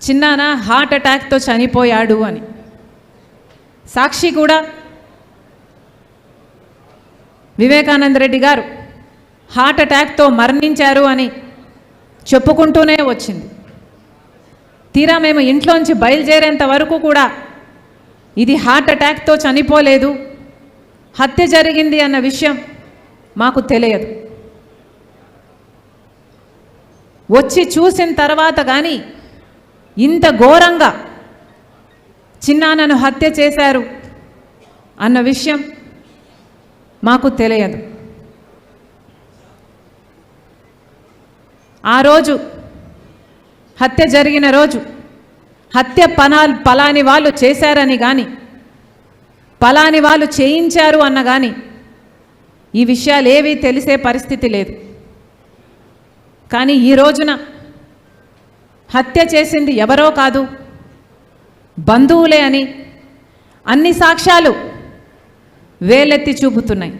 చిన్నాన heart అటాక్తో చనిపోయాడు అని. సాక్షి కూడా వివేకానంద రెడ్డి గారు హార్ట్ అటాక్తో మరణించారు అని చెప్పుకుంటూనే వచ్చింది. తీరా మేము ఇంట్లోంచి బయలుదేరేంత వరకు కూడా ఇది హార్ట్ అటాక్తో చనిపోలేదు, హత్య జరిగింది అన్న విషయం మాకు తెలియదు. వచ్చి చూసిన తర్వాత కానీ ఇంత ఘోరంగా చిన్నాన్నను హత్య చేశారు అన్న విషయం మాకు తెలియదు. ఆ రోజు హత్య జరిగిన రోజు హత్య పలాని వాళ్ళు చేశారని కానీ పలాని వాళ్ళు చేయించారు అన్న కానీ ఈ విషయాలు ఏవీ తెలిసే పరిస్థితి లేదు. కానీ ఈ రోజున హత్య చేసింది ఎవరో కాదు, బంధువులే అని అన్ని సాక్ష్యాలు వేలెత్తి చూపుతున్నాయి.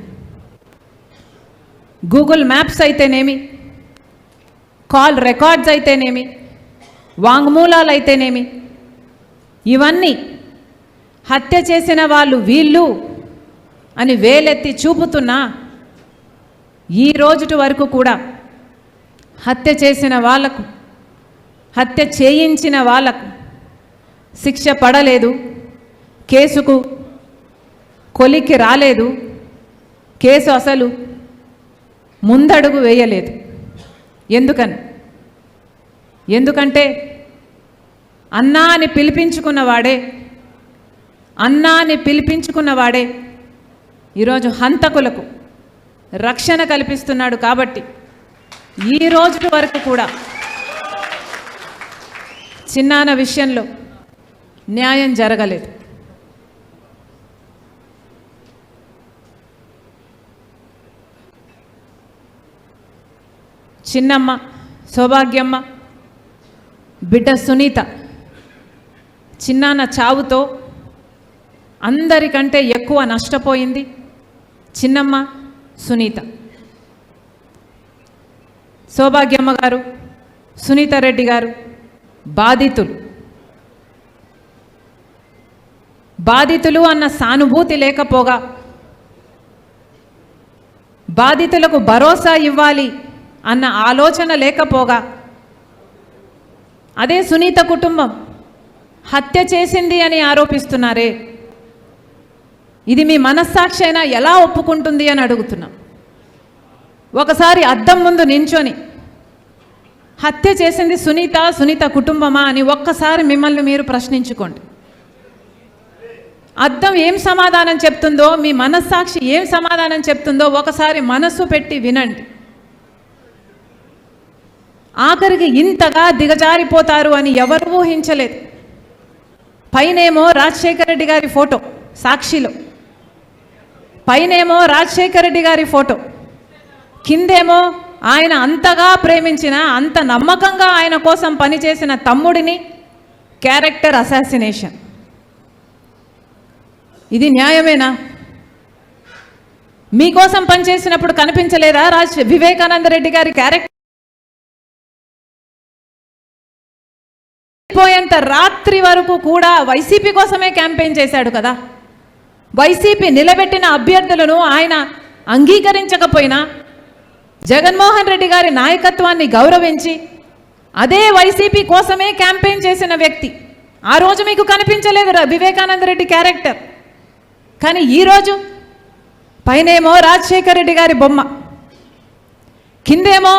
గూగుల్ మ్యాప్స్ అయితేనేమి, కాల్ రికార్డ్స్ అయితేనేమి, వాంగ్మూలాలు అయితేనేమి, ఇవన్నీ హత్య చేసిన వాళ్ళు వీళ్ళు అని వేలెత్తి చూపుతున్నా ఈ రోజుటి వరకు కూడా హత్య చేసిన వాళ్లకు, హత్య చేయించిన వాళ్లకు శిక్ష పడలేదు, కేసుకు కొలిక్కి రాలేదు, కేసు అసలు ముందడుగు వేయలేదు. ఎందుకంటే అన్నా అని పిలిపించుకున్నవాడే ఈరోజు హంతకులకు రక్షణ కల్పిస్తున్నాడు. కాబట్టి ఈ రోజు వరకు కూడా చిన్నాన్న విషయంలో న్యాయం జరగలేదు. చిన్నమ్మ సౌభాగ్యమ్మ బిడ్డ సునీత చిన్నాన్న చావుతో అందరికంటే ఎక్కువ నష్టపోయింది చిన్నమ్మ సునీత. సౌభాగ్యమ్మ గారు, సునీత రెడ్డి గారు బాధితులు అన్న సానుభూతి లేకపోగా, బాధితులకు భరోసా ఇవ్వాలి అన్న ఆలోచన లేకపోగా, అదే సునీత కుటుంబం హత్య చేసింది అని ఆరోపిస్తున్నారే, ఇది మీ మనస్సాక్షి అయినా ఎలా ఒప్పుకుంటుంది అని అడుగుతున్నాం. ఒకసారి అద్దం ముందు నించొని హత్య చేసింది సునీత కుటుంబమా అని ఒక్కసారి మిమ్మల్ని మీరు ప్రశ్నించుకోండి. అద్దం ఏం సమాధానం చెప్తుందో, మీ మనస్సాక్షి ఏం సమాధానం చెప్తుందో ఒకసారి మనస్సు పెట్టి వినండి. ఆఖరికి ఇంతగా దిగజారిపోతారు అని ఎవరు ఊహించలేదు. పైనేమో రాజశేఖర రెడ్డి గారి ఫోటో సాక్షిలో, పైనేమో రాజశేఖర రెడ్డి గారి ఫోటో, కిందేమో ఆయన అంతగా ప్రేమించిన, అంత నమ్మకంగా ఆయన కోసం పనిచేసిన తమ్ముడిని క్యారెక్టర్ అసాసినేషన్. ఇది న్యాయమేనా? మీకోసం పనిచేసినప్పుడు కనిపించలేదా వివేకానంద రెడ్డి గారి క్యారెక్టర్? పోయేంత రాత్రి వరకు కూడా వైసీపీ కోసమే క్యాంపెయిన్ చేశాడు కదా. వైసీపీ నిలబెట్టిన అభ్యర్థులను ఆయన అంగీకరించకపోయినా జగన్మోహన్ రెడ్డి గారి నాయకత్వాన్ని గౌరవించి అదే వైసీపీ కోసమే క్యాంపెయిన్ చేసిన వ్యక్తి. ఆ రోజు మీకు కనిపించలేదు వివేకానంద రెడ్డి క్యారెక్టర్. కానీ ఈరోజు పైనేమో రాజశేఖర రెడ్డి గారి బొమ్మ, కిందేమో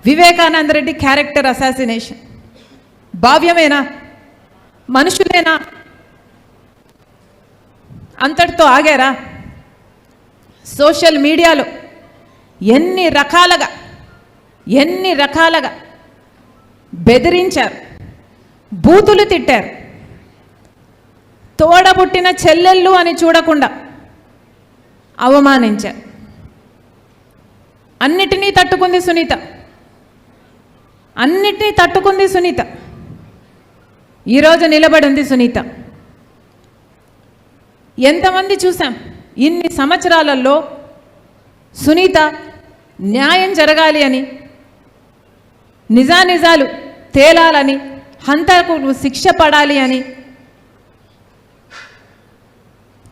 వివేకానంద రెడ్డి క్యారెక్టర్ అసాసినేషన్. భావ్యమేనా? మనుషులేనా? అంతటితో ఆగారా? సోషల్ మీడియాలో ఎన్ని రకాలుగా బెదిరించారు, బూతులు తిట్టారు. తోడబుట్టిన చెల్లెళ్ళు అని చూడకుండా అవమానించారు. అన్నిటినీ తట్టుకుంది సునీత. ఈరోజు నిలబడి ఉంది సునీత. ఎంతమంది చూసాం ఇన్ని సంవత్సరాలలో సునీత న్యాయం జరగాలి అని, నిజానిజాలు తేలాలని, హంతకుడు శిక్ష పడాలి అని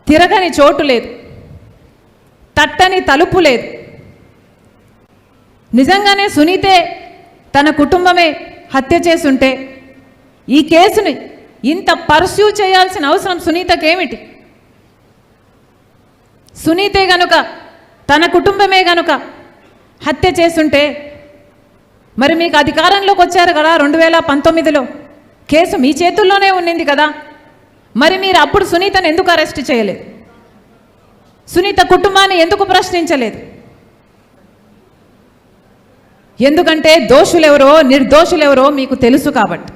తిరగని చోటు లేదు, తట్టని తలుపు లేదు. నిజంగానే సునీతే తన కుటుంబమే హత్య చేసుంటే ఈ కేసుని ఇంత పర్స్యూ చేయాల్సిన అవసరం సునీతకేమిటి? సునీతే గనుక తన కుటుంబమే గనుక హత్య చేసుంటే మరి మీకు అధికారంలోకి వచ్చారు కదా 2019లో, కేసు మీ చేతుల్లోనే ఉన్నింది కదా, మరి మీరు అప్పుడు సునీతను ఎందుకు అరెస్ట్ చేయలేదు? సునీత కుటుంబాన్ని ఎందుకు ప్రశ్నించలేదు? ఎందుకంటే దోషులెవరో నిర్దోషులెవరో మీకు తెలుసు కాబట్టి.